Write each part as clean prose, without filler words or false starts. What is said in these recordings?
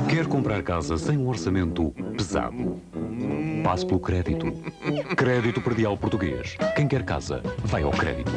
Quer comprar casa sem um orçamento pesado? Passe pelo crédito. Crédito Predial Português. Quem quer casa, vai ao crédito.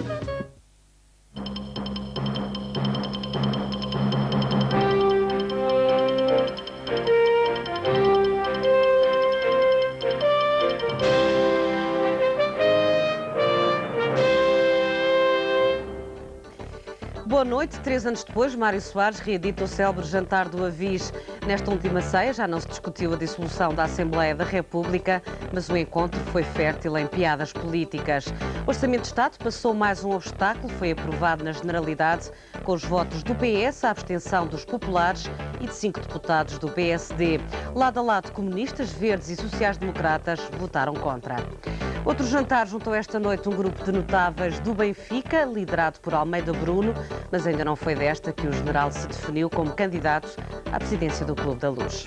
Boa noite. 3 anos depois, Mário Soares reedita o célebre jantar do Avis. Nesta última ceia já não se discutiu a dissolução da Assembleia da República, mas o encontro foi fértil em piadas políticas. O Orçamento de Estado passou mais um obstáculo, foi aprovado na generalidade, com os votos do PS, a abstenção dos populares e de 5 deputados do PSD. Lado a lado, comunistas, verdes e sociais-democratas votaram contra. Outro jantar juntou esta noite um grupo de notáveis do Benfica, liderado por Almeida Bruno, mas ainda não foi desta que o general se definiu como candidato à presidência do Clube da Luz.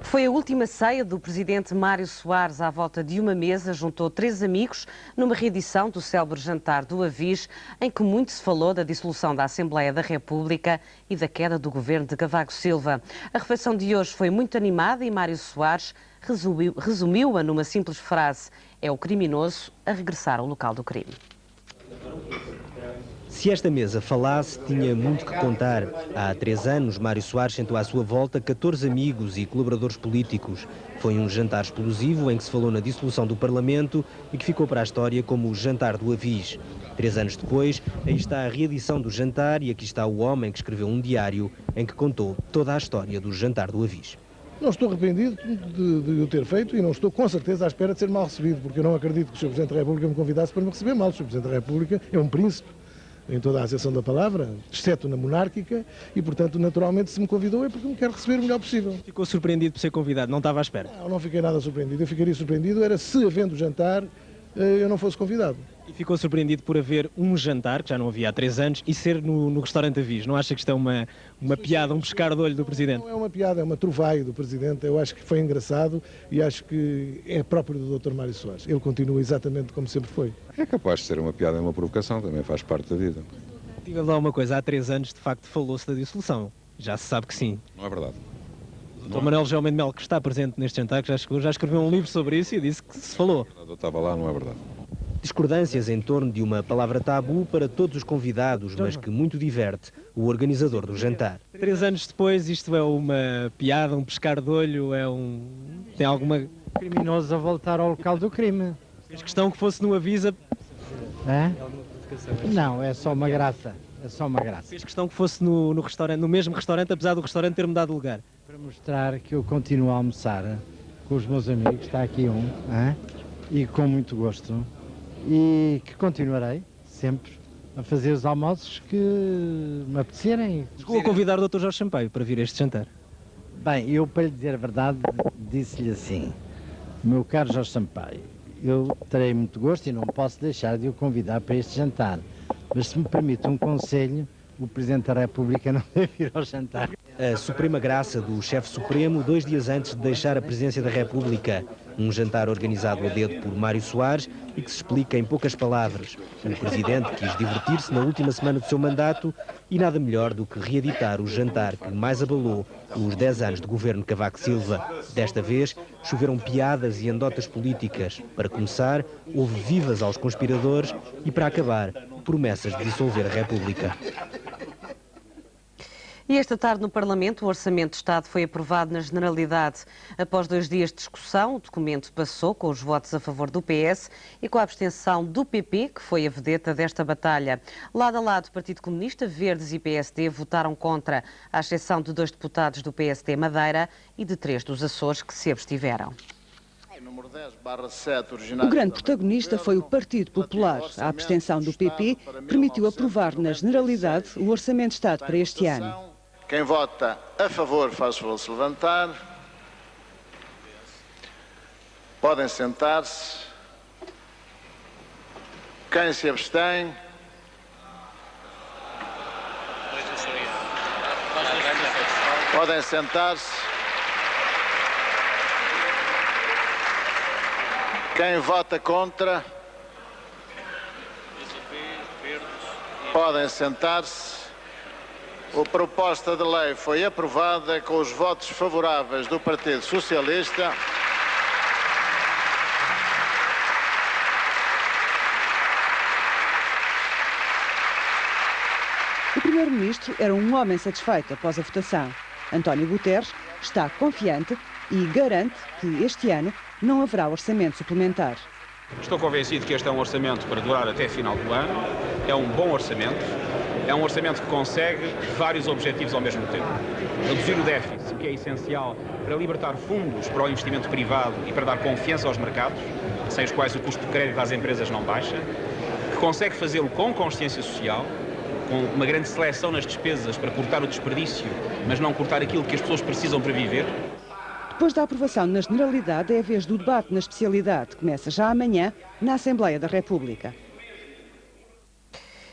Foi a última ceia do presidente Mário Soares. À volta de uma mesa, juntou 3 amigos numa reedição do célebre jantar do Avis, em que muito se falou da dissolução da Assembleia da República e da queda do governo de Cavaco Silva. A refeição de hoje foi muito animada e Mário Soares resumiu-a numa simples frase: é o criminoso a regressar ao local do crime. Se esta mesa falasse, tinha muito que contar. Há 3 anos, Mário Soares sentou à sua volta 14 amigos e colaboradores políticos. Foi um jantar explosivo em que se falou na dissolução do Parlamento e que ficou para a história como o jantar do Avis. 3 anos depois, aí está a reedição do jantar e aqui está o homem que escreveu um diário em que contou toda a história do jantar do Avis. Não estou arrependido de o ter feito e não estou com certeza à espera de ser mal recebido, porque eu não acredito que o Sr. Presidente da República me convidasse para me receber mal. O Sr. Presidente da República é um príncipe, em toda a acessão da palavra, exceto na monárquica, e, portanto, naturalmente, se me convidou é porque me quer receber o melhor possível. Ficou surpreendido por ser convidado? Não estava à espera? Não fiquei nada surpreendido. Eu ficaria surpreendido era se, havendo jantar, eu não fosse convidado. E ficou surpreendido por haver um jantar, que já não havia há 3 anos, e ser no restaurante Avis? Não acha que isto é uma piada, um pescar de olho do Presidente? Não é uma piada, é uma trovaia do Presidente. Eu acho que foi engraçado e acho que é próprio do Dr. Mário Soares. Ele continua exatamente como sempre foi. É capaz de ser uma piada e uma provocação, também faz parte da vida. Diga lá uma coisa, há 3 anos de facto falou-se da dissolução. Já se sabe que sim. Não é verdade. O Dr. Manuel Gelmem de Melo, que está presente neste jantar, que já escreveu um livro sobre isso e disse que se falou. Eu estava lá, não é verdade. Discordâncias em torno de uma palavra tabu para todos os convidados, mas que muito diverte o organizador do jantar. 3 anos depois, isto é uma piada, um pescar de olho, tem alguma... Criminoso a voltar ao local do crime. Fez questão que fosse no Avisa... É? Não, é só uma graça. É só uma graça. Fez questão que fosse no restaurante, no mesmo restaurante, apesar do restaurante ter mudado de lugar. Para mostrar que eu continuo a almoçar com os meus amigos, está aqui um, e com muito gosto. E que continuarei sempre a fazer os almoços que me apetecerem. Chegou a convidar o Dr. Jorge Sampaio para vir a este jantar? Bem, eu, para lhe dizer a verdade, disse-lhe assim: meu caro Jorge Sampaio, eu terei muito gosto e não posso deixar de o convidar para este jantar, mas se me permite um conselho, o Presidente da República não deve ir ao jantar. A suprema graça do chefe supremo 2 dias antes de deixar a presidência da República. Um jantar organizado a dedo por Mário Soares e que se explica em poucas palavras. O Presidente quis divertir-se na última semana do seu mandato e nada melhor do que reeditar o jantar que mais abalou os 10 anos de governo de Cavaco Silva. Desta vez, choveram piadas e anedotas políticas. Para começar, houve vivas aos conspiradores e, para acabar, promessas de dissolver a República. E esta tarde no Parlamento o Orçamento de Estado foi aprovado na generalidade. Após 2 dias de discussão, o documento passou com os votos a favor do PS e com a abstenção do PP, que foi a vedeta desta batalha. Lado a lado, o Partido Comunista, Verdes e PSD votaram contra, à exceção de 2 deputados do PSD Madeira e de 3 dos Açores que se abstiveram. O grande protagonista foi o Partido Popular. A abstenção do PP permitiu aprovar na generalidade o Orçamento de Estado para este ano. Quem vota a favor faz favor de se levantar. Podem sentar-se. Quem se abstém? Podem sentar-se. Quem vota contra? Podem sentar-se. A proposta de lei foi aprovada com os votos favoráveis do Partido Socialista. O primeiro-ministro era um homem satisfeito após a votação. António Guterres está confiante e garante que este ano não haverá orçamento suplementar. Estou convencido que este é um orçamento para durar até final do ano. É um bom orçamento. É um orçamento que consegue vários objetivos ao mesmo tempo. Reduzir o déficit, que é essencial para libertar fundos para o investimento privado e para dar confiança aos mercados, sem os quais o custo de crédito às empresas não baixa. Que consegue fazê-lo com consciência social, com uma grande seleção nas despesas para cortar o desperdício, mas não cortar aquilo que as pessoas precisam para viver. Depois da aprovação na Generalidade, é a vez do debate na especialidade. Começa já amanhã na Assembleia da República.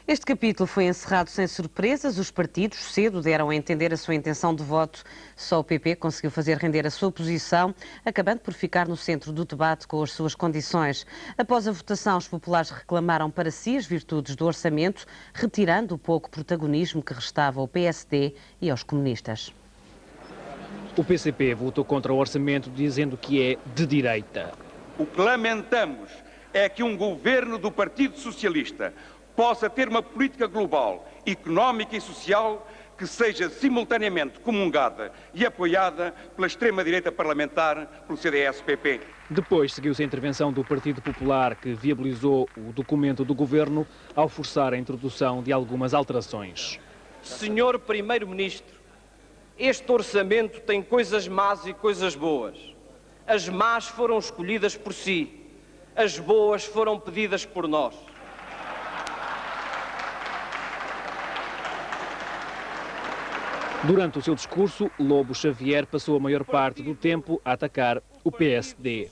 Este capítulo foi encerrado sem surpresas. Os partidos cedo deram a entender a sua intenção de voto. Só o PP conseguiu fazer render a sua posição, acabando por ficar no centro do debate com as suas condições. Após a votação, os populares reclamaram para si as virtudes do orçamento, retirando o pouco protagonismo que restava ao PSD e aos comunistas. O PCP votou contra o orçamento, dizendo que é de direita. O que lamentamos é que um governo do Partido Socialista possa ter uma política global, económica e social que seja simultaneamente comungada e apoiada pela extrema-direita parlamentar, pelo CDS-PP. Depois seguiu-se a intervenção do Partido Popular, que viabilizou o documento do governo ao forçar a introdução de algumas alterações. Senhor Primeiro-Ministro, este orçamento tem coisas más e coisas boas. As más foram escolhidas por si, as boas foram pedidas por nós. Durante o seu discurso, Lobo Xavier passou a maior parte do tempo a atacar o PSD.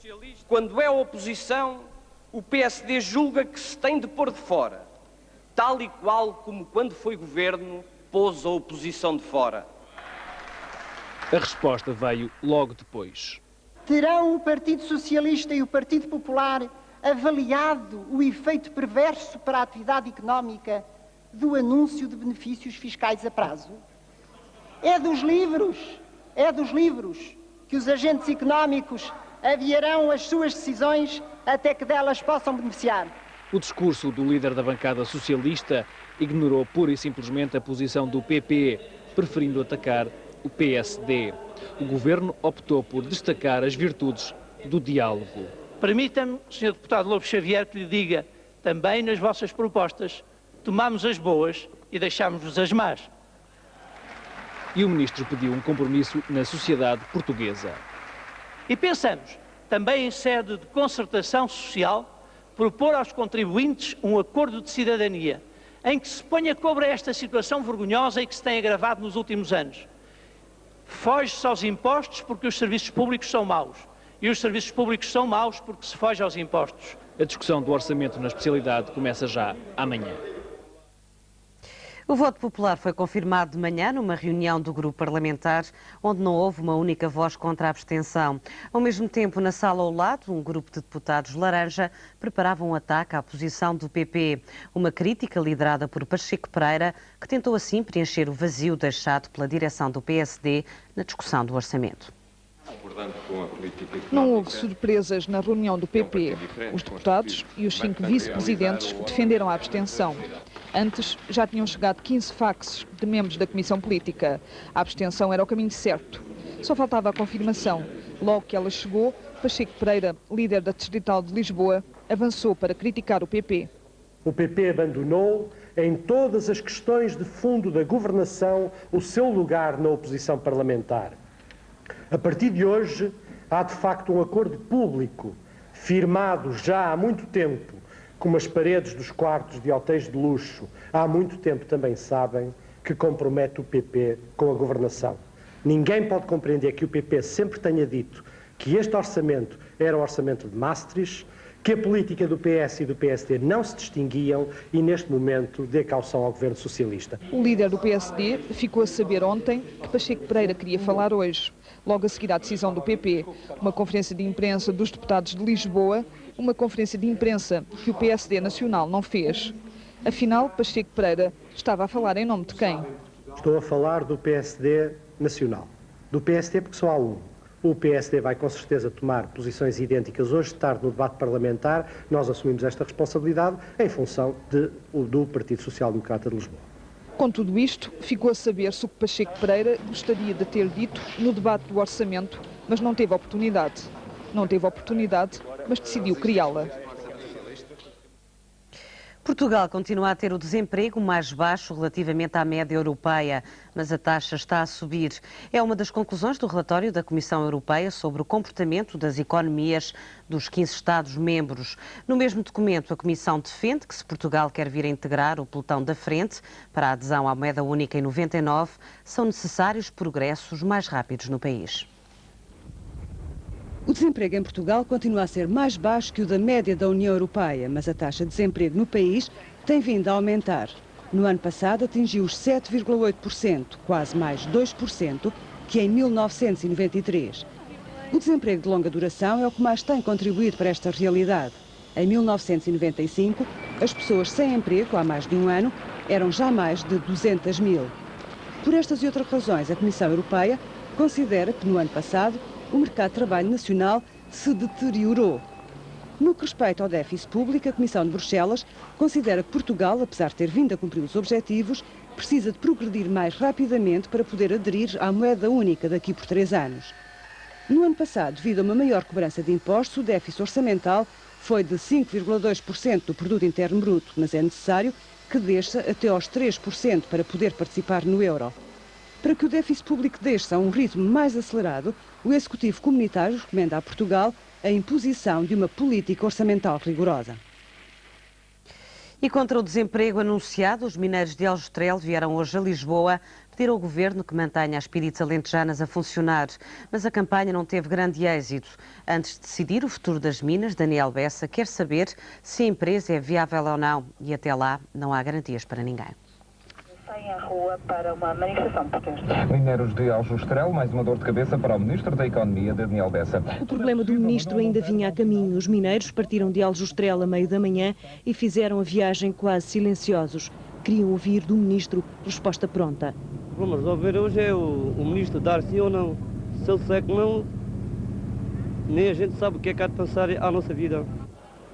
Quando é oposição, o PSD julga que se tem de pôr de fora, tal e qual como quando foi governo, pôs a oposição de fora. A resposta veio logo depois. Terão o Partido Socialista e o Partido Popular avaliado o efeito perverso para a atividade económica do anúncio de benefícios fiscais a prazo? É dos livros que os agentes económicos adiarão as suas decisões até que delas possam beneficiar. O discurso do líder da bancada socialista ignorou pura e simplesmente a posição do PP, preferindo atacar o PSD. O governo optou por destacar as virtudes do diálogo. Permita-me, Sr. Deputado Lobo Xavier, que lhe diga, também nas vossas propostas, tomamos as boas e deixámos-vos as más. E o ministro pediu um compromisso na sociedade portuguesa. E pensamos, também em sede de concertação social, propor aos contribuintes um acordo de cidadania, em que se ponha cobre a esta situação vergonhosa e que se tem agravado nos últimos anos. Foge-se aos impostos porque os serviços públicos são maus. E os serviços públicos são maus porque se foge aos impostos. A discussão do orçamento na especialidade começa já amanhã. O voto popular foi confirmado de manhã numa reunião do grupo parlamentar, onde não houve uma única voz contra a abstenção. Ao mesmo tempo, na sala ao lado, um grupo de deputados laranja preparava um ataque à posição do PP. Uma crítica liderada por Pacheco Pereira, que tentou assim preencher o vazio deixado pela direção do PSD na discussão do orçamento. Não houve surpresas na reunião do PP. Os deputados e os 5 vice-presidentes defenderam a abstenção. Antes, já tinham chegado 15 faxes de membros da Comissão Política. A abstenção era o caminho certo. Só faltava a confirmação. Logo que ela chegou, Pacheco Pereira, líder da Distrital de Lisboa, avançou para criticar o PP. O PP abandonou, em todas as questões de fundo da governação, o seu lugar na oposição parlamentar. A partir de hoje, há de facto um acordo público, firmado já há muito tempo, como as paredes dos quartos de hotéis de luxo, há muito tempo também sabem, que compromete o PP com a governação. Ninguém pode compreender que o PP sempre tenha dito que este orçamento era o orçamento de Maastricht, que a política do PS e do PSD não se distinguiam e, neste momento, dê caução ao governo socialista. O líder do PSD ficou a saber ontem que Pacheco Pereira queria falar hoje, logo a seguir à decisão do PP. Uma conferência de imprensa dos deputados de Lisboa, uma conferência de imprensa que o PSD Nacional não fez. Afinal, Pacheco Pereira estava a falar em nome de quem? Estou a falar do PSD nacional. Do PSD porque só há um. O PSD vai com certeza tomar posições idênticas hoje de tarde no debate parlamentar. Nós assumimos esta responsabilidade em função do Partido Social Democrata de Lisboa. Com tudo isto, ficou a saber se o que Pacheco Pereira gostaria de ter dito no debate do orçamento, mas não teve oportunidade. Não teve oportunidade, mas decidiu criá-la. Portugal continua a ter o desemprego mais baixo relativamente à média europeia, mas a taxa está a subir. É uma das conclusões do relatório da Comissão Europeia sobre o comportamento das economias dos 15 Estados-membros. No mesmo documento, a Comissão defende que se Portugal quer vir a integrar o pelotão da frente para a adesão à moeda única em 99, são necessários progressos mais rápidos no país. O desemprego em Portugal continua a ser mais baixo que o da média da União Europeia, mas a taxa de desemprego no país tem vindo a aumentar. No ano passado atingiu os 7,8%, quase mais 2% que em 1993. O desemprego de longa duração é o que mais tem contribuído para esta realidade. Em 1995, as pessoas sem emprego há mais de um ano eram já mais de 200 mil. Por estas e outras razões, a Comissão Europeia considera que no ano passado o mercado de trabalho nacional se deteriorou. No que respeita ao déficit público, a Comissão de Bruxelas considera que Portugal, apesar de ter vindo a cumprir os objetivos, precisa de progredir mais rapidamente para poder aderir à moeda única daqui por 3 anos. No ano passado, devido a uma maior cobrança de impostos, o déficit orçamental foi de 5,2% do produto interno bruto, mas é necessário que desça até aos 3% para poder participar no euro. Para que o déficit público desça a um ritmo mais acelerado, o Executivo Comunitário recomenda a Portugal a imposição de uma política orçamental rigorosa. E contra o desemprego anunciado, os mineiros de Aljustrel vieram hoje a Lisboa pedir ao Governo que mantenha as Piritas Alentejanas a funcionar. Mas a campanha não teve grande êxito. Antes de decidir o futuro das minas, Daniel Bessa quer saber se a empresa é viável ou não. E até lá não há garantias para ninguém. Em a rua para uma manifestação de protesto. Mineiros de Aljustrel, mais uma dor de cabeça para o Ministro da Economia, Daniel Bessa. O problema do Ministro ainda vinha a caminho. Os mineiros partiram de Aljustrel a meio da manhã e fizeram a viagem quase silenciosos. Queriam ouvir do Ministro resposta pronta. Vamos resolver hoje é o Ministro dar sim ou não. Se ele disser que não, nem a gente sabe o que é que há de passar à nossa vida.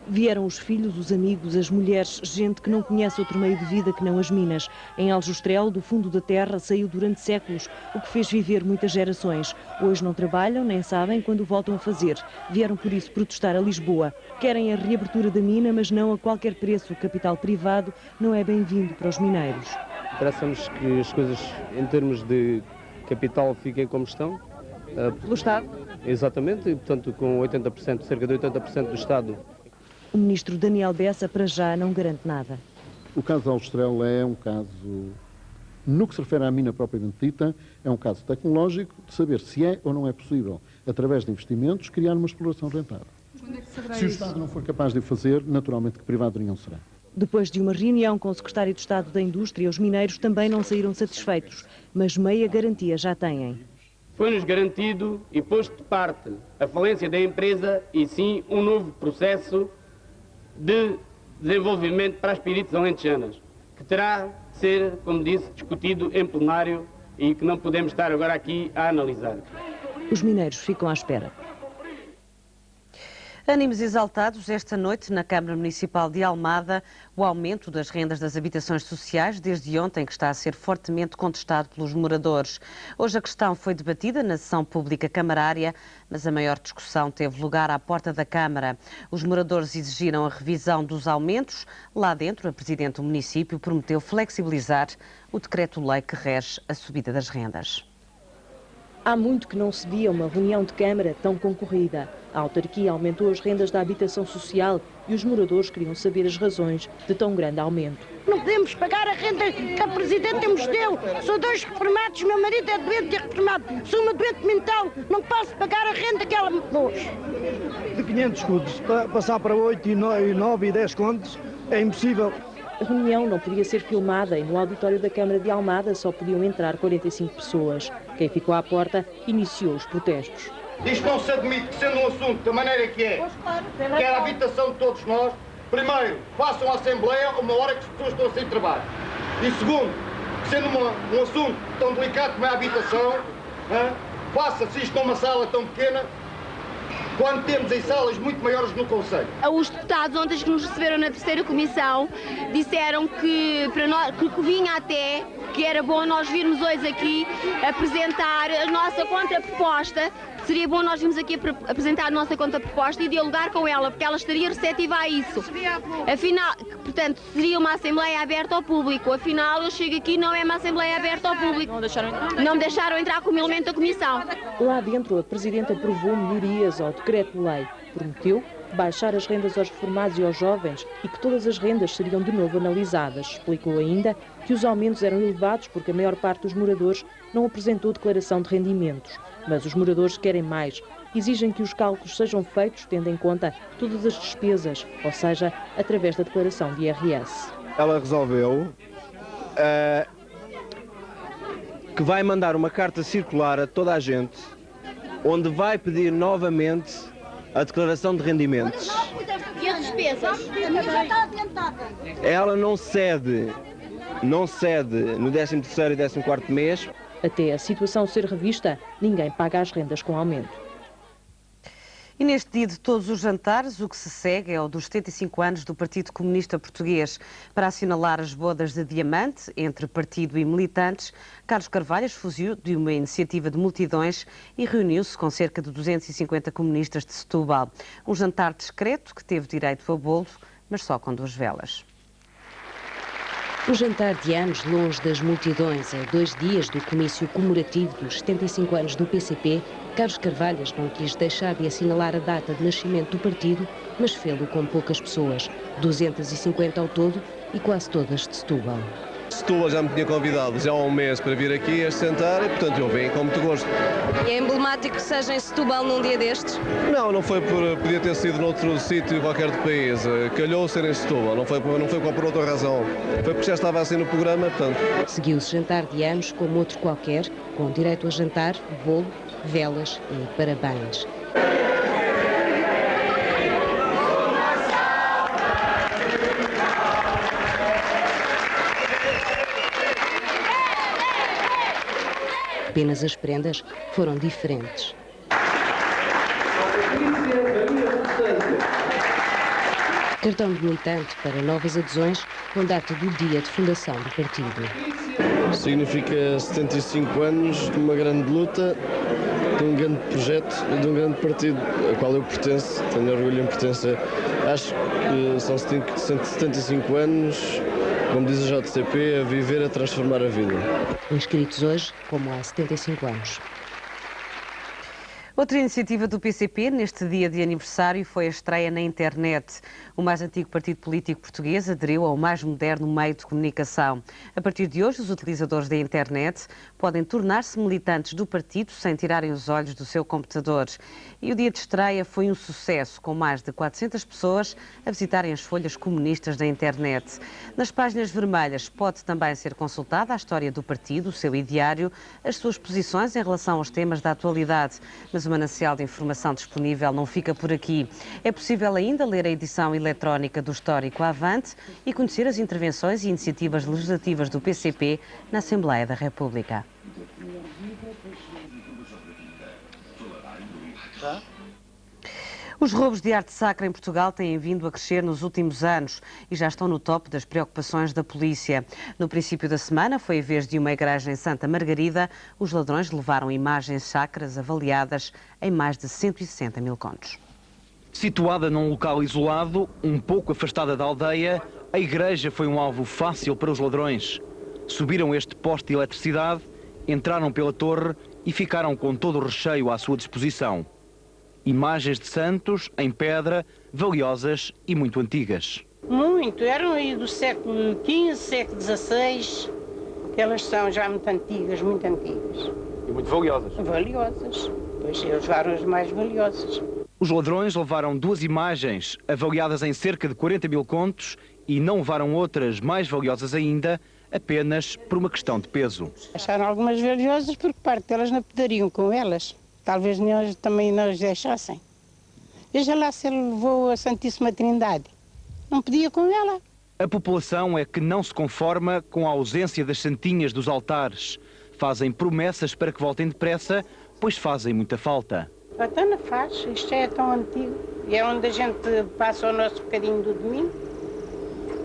Vieram os filhos, os amigos, as mulheres, gente que não conhece outro meio de vida que não as minas. Em Aljustrel, do fundo da terra, saiu durante séculos, o que fez viver muitas gerações. Hoje não trabalham, nem sabem quando voltam a fazer. Vieram por isso protestar a Lisboa. Querem a reabertura da mina, mas não a qualquer preço. O capital privado não é bem-vindo para os mineiros. Interessa-nos que as coisas, em termos de capital, fiquem como estão. Pelo Estado? Exatamente, e portanto com 80%, cerca de 80% do Estado. O Ministro Daniel Bessa, para já, não garante nada. O caso de Aljustrel é um caso, no que se refere à mina propriamente dita, é um caso tecnológico de saber se é ou não é possível, através de investimentos, criar uma exploração rentável. Se o Estado não for capaz de o fazer, naturalmente que privado nenhum será. Depois de uma reunião com o Secretário de Estado da Indústria, os mineiros também não saíram satisfeitos, mas meia garantia já têm. Foi-nos garantido e posto de parte a falência da empresa e sim um novo processo de desenvolvimento para as Piritas Alentejanas, que terá de ser, como disse, discutido em plenário e que não podemos estar agora aqui a analisar. Os mineiros ficam à espera. Ânimos exaltados esta noite na Câmara Municipal de Almada, o aumento das rendas das habitações sociais desde ontem que está a ser fortemente contestado pelos moradores. Hoje a questão foi debatida na sessão pública camarária, mas a maior discussão teve lugar à porta da Câmara. Os moradores exigiram a revisão dos aumentos. Lá dentro, a Presidente do município prometeu flexibilizar o decreto-lei que rege a subida das rendas. Há muito que não se via uma reunião de Câmara tão concorrida. A autarquia aumentou as rendas da habitação social e os moradores queriam saber as razões de tão grande aumento. Não podemos pagar a renda que a Presidente nos deu. Sou 2 reformados, meu marido é doente e reformado. Sou uma doente mental, não posso pagar a renda que ela me pôs. De 500 contos, passar para 8 e 9 e 10 contos é impossível. A reunião não podia ser filmada e no auditório da Câmara de Almada só podiam entrar 45 pessoas. Quem ficou à porta iniciou os protestos. Diz que não se admite que, sendo um assunto da maneira que é, que era a habitação de todos nós, primeiro, façam a Assembleia uma hora que as pessoas estão a sair de trabalho. E segundo, sendo um assunto tão delicado como é a habitação, faça-se isto numa sala tão pequena, quando temos em salas muito maiores no Conselho. Os deputados ontem que nos receberam na terceira comissão disseram que para nós que vinha até que era bom nós virmos hoje aqui apresentar a nossa contraproposta. Seria bom nós virmos aqui apresentar a nossa contraproposta e dialogar com ela, porque ela estaria receptiva a isso. Afinal, portanto, seria uma Assembleia aberta ao público. Afinal, eu chego aqui, não é uma Assembleia aberta ao público. Não me deixaram entrar como elemento da comissão. Lá dentro, a Presidente aprovou melhorias ao decreto-lei. Prometeu baixar as rendas aos reformados e aos jovens e que todas as rendas seriam de novo analisadas. Explicou ainda que os aumentos eram elevados porque a maior parte dos moradores não apresentou declaração de rendimentos. Mas os moradores querem mais. Exigem que os cálculos sejam feitos tendo em conta todas as despesas, ou seja, através da declaração de IRS. Ela resolveu que vai mandar uma carta circular a toda a gente, onde vai pedir novamente a declaração de rendimentos. E as despesas? Ela não cede no 13º e 14º mês. Até a situação ser revista, ninguém paga as rendas com aumento. E neste dia de todos os jantares, o que se segue é o dos 75 anos do Partido Comunista Português. Para assinalar as bodas de diamante entre partido e militantes, Carlos Carvalhas fugiu de uma iniciativa de multidões e reuniu-se com cerca de 250 comunistas de Setúbal. Um jantar discreto que teve direito a bolo, mas só com 2 velas. O jantar de anos longe das multidões, a 2 dias do comício comemorativo dos 75 anos do PCP, Carlos Carvalhas não quis deixar de assinalar a data de nascimento do partido, mas fê-lo com poucas pessoas, 250 ao todo e quase todas de Setúbal. Setúbal já me tinha convidado já há um mês para vir aqui a sentar e, portanto, eu venho com muito gosto. É emblemático que seja em Setúbal num dia destes? Não foi podia ter sido noutro sítio qualquer do país. Calhou ser em Setúbal, não foi por outra razão. Foi porque já estava assim no programa, portanto. Seguiu-se jantar de anos como outro qualquer, com direito a jantar, bolo, velas e parabéns. Apenas as prendas foram diferentes. Cartão de militante para novas adesões com data do dia de fundação do partido. Significa 75 anos de uma grande luta, de um grande projeto e de um grande partido ao qual eu pertenço, tenho orgulho em pertencer. Acho que são 75 anos, como diz a JCP, a viver, a transformar a vida. Inscritos hoje, como há 75 anos. Outra iniciativa do PCP neste dia de aniversário foi a estreia na internet. O mais antigo partido político português aderiu ao mais moderno meio de comunicação. A partir de hoje, os utilizadores da internet podem tornar-se militantes do partido sem tirarem os olhos do seu computador. E o dia de estreia foi um sucesso, com mais de 400 pessoas a visitarem as folhas comunistas da internet. Nas páginas vermelhas pode também ser consultada a história do partido, o seu ideário, as suas posições em relação aos temas da atualidade. Mas o manancial de informação disponível não fica por aqui. É possível ainda ler a edição eletrónica do Histórico Avante e conhecer as intervenções e iniciativas legislativas do PCP na Assembleia da República. Os roubos de arte sacra em Portugal têm vindo a crescer nos últimos anos e já estão no top das preocupações da polícia. No princípio da semana, foi a vez de uma igreja em Santa Margarida. Os ladrões levaram imagens sacras avaliadas em mais de 160 mil contos. Situada num local isolado, um pouco afastada da aldeia, a igreja foi um alvo fácil para os ladrões. Subiram este poste de eletricidade, entraram pela torre e ficaram com todo o recheio à sua disposição. Imagens de santos, em pedra, valiosas e muito antigas. Muito, eram aí do século XV, século XVI. Elas são já muito antigas, muito antigas. E muito valiosas. Valiosas, pois eles levaram as mais valiosas. Os ladrões levaram 2 imagens, avaliadas em cerca de 40 mil contos, e não levaram outras mais valiosas ainda, apenas por uma questão de peso. Acharam algumas valiosas porque parte delas não poderiam com elas. Talvez também não os deixassem. Veja lá se ele levou a Santíssima Trindade. não podia com ela. A população é que não se conforma com a ausência das santinhas dos altares. Fazem promessas para que voltem depressa, pois fazem muita falta. Então não faz, isto é tão antigo. E é onde a gente passa o nosso bocadinho do domingo.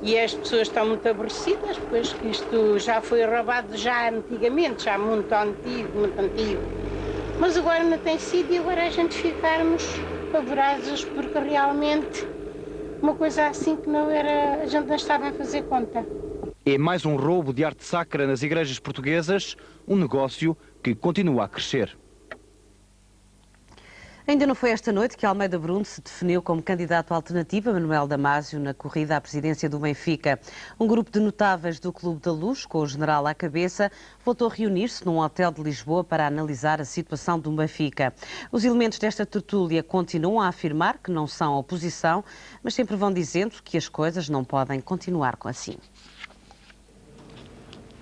E as pessoas estão muito aborrecidas, pois que isto já foi roubado já antigamente, já muito antigo, muito antigo. Mas agora não tem sido e agora a gente ficarmos pavorados porque realmente uma coisa assim que não era, a gente não estava a fazer conta. É mais um roubo de arte sacra nas igrejas portuguesas, um negócio que continua a crescer. Ainda não foi esta noite que Almeida Bruno se definiu como candidato alternativo a Manuel Damasio na corrida à presidência do Benfica. Um grupo de notáveis do Clube da Luz, com o general à cabeça, voltou a reunir-se num hotel de Lisboa para analisar a situação do Benfica. Os elementos desta tertúlia continuam a afirmar que não são oposição, mas sempre vão dizendo que as coisas não podem continuar assim.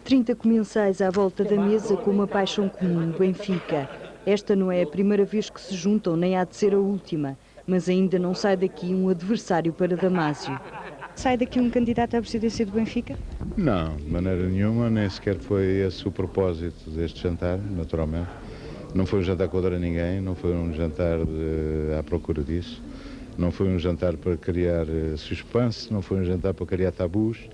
30 comensais à volta da mesa com uma paixão comum, Benfica. Esta não é a primeira vez que se juntam, nem há de ser a última, mas ainda não sai daqui um adversário para Damasio. Sai daqui um candidato à presidência do Benfica? Não, de maneira nenhuma, nem sequer foi esse o propósito deste jantar, naturalmente. Não foi um jantar contra ninguém, não foi um jantar à procura disso, não foi um jantar para criar suspense, não foi um jantar para criar tabus.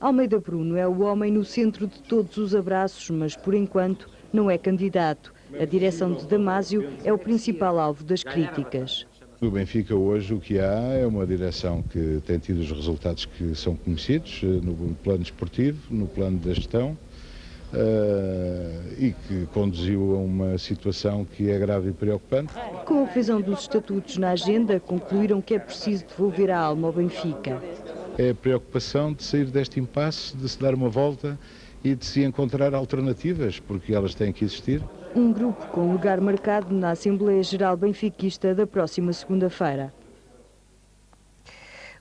Almeida Bruno é o homem no centro de todos os abraços, mas por enquanto não é candidato. A direção de Damasio é o principal alvo das críticas. No Benfica hoje o que há é uma direção que tem tido os resultados que são conhecidos no plano esportivo, no plano da gestão e que conduziu a uma situação que é grave e preocupante. Com a revisão dos estatutos na agenda, concluíram que é preciso devolver a alma ao Benfica. É a preocupação de sair deste impasse, de se dar uma volta e de se encontrar alternativas, porque elas têm que existir. Um grupo com lugar marcado na Assembleia Geral Benfiquista da próxima segunda-feira.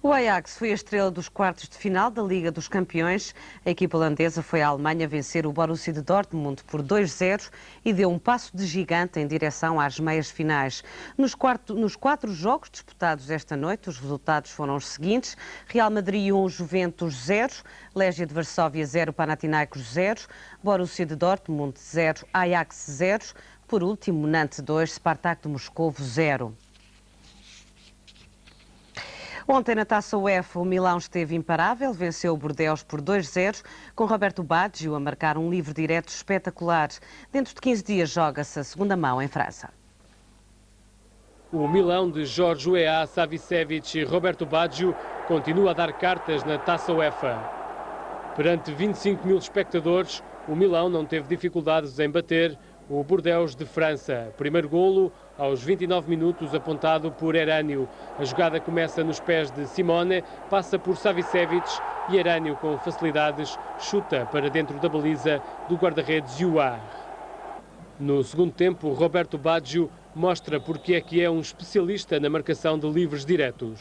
O Ajax foi a estrela dos quartos de final da Liga dos Campeões. A equipa holandesa foi à Alemanha vencer o Borussia de Dortmund por 2-0 e deu um passo de gigante em direção às meias finais. Nos 4 jogos disputados esta noite, os resultados foram os seguintes: Real Madrid 1, Juventus 0, Legia de Varsóvia 0, Panathinaikos 0, Borussia de Dortmund 0, Ajax 0, por último Nantes 2, Spartak de Moscovo 0. Ontem, na Taça UEFA, o Milão esteve imparável, venceu o Bordeaux por 2-0, com Roberto Baggio a marcar um livre direto espetacular. Dentro de 15 dias joga-se a segunda mão em França. O Milão de Jorge Weah, Savicevic e Roberto Baggio continua a dar cartas na Taça UEFA. Perante 25 mil espectadores, o Milão não teve dificuldades em bater o Bordeaux de França. Primeiro golo aos 29 minutos, apontado por Erânio. A jogada começa nos pés de Simone, passa por Savicevic e Erânio, com facilidades, chuta para dentro da baliza do guarda-redes Juar. No segundo tempo, Roberto Baggio mostra porque é que é um especialista na marcação de livres diretos.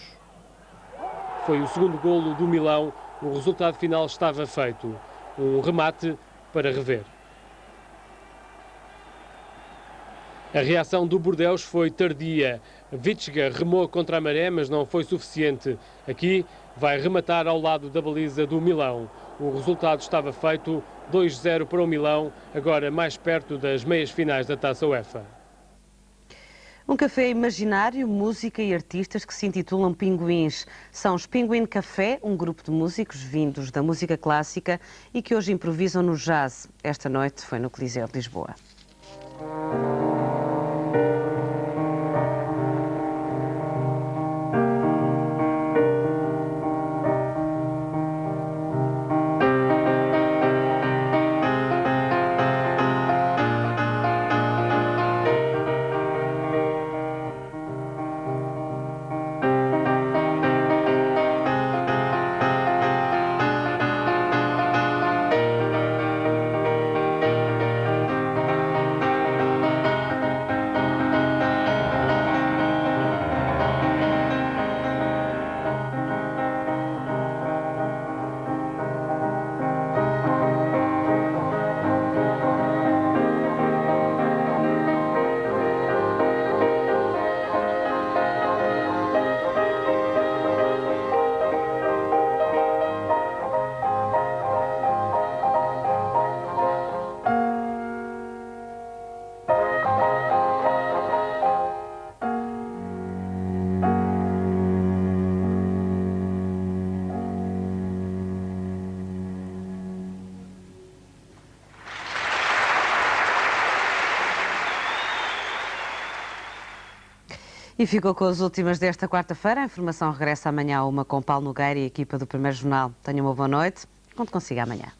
Foi o segundo golo do Milão, o resultado final estava feito. Um remate para rever. A reação do Bordeaux foi tardia. Vitsga remou contra a maré, mas não foi suficiente. Aqui vai rematar ao lado da baliza do Milão. O resultado estava feito, 2-0 para o Milão, agora mais perto das meias finais da Taça UEFA. Um café imaginário, música e artistas que se intitulam Pinguins. São os Pinguim Café, um grupo de músicos vindos da música clássica e que hoje improvisam no jazz. Esta noite foi no Coliseu de Lisboa. E ficou com as últimas desta quarta-feira. A informação regressa amanhã a 1 com Paulo Nogueira e a equipa do Primeiro Jornal. Tenha uma boa noite. Conto consigo amanhã.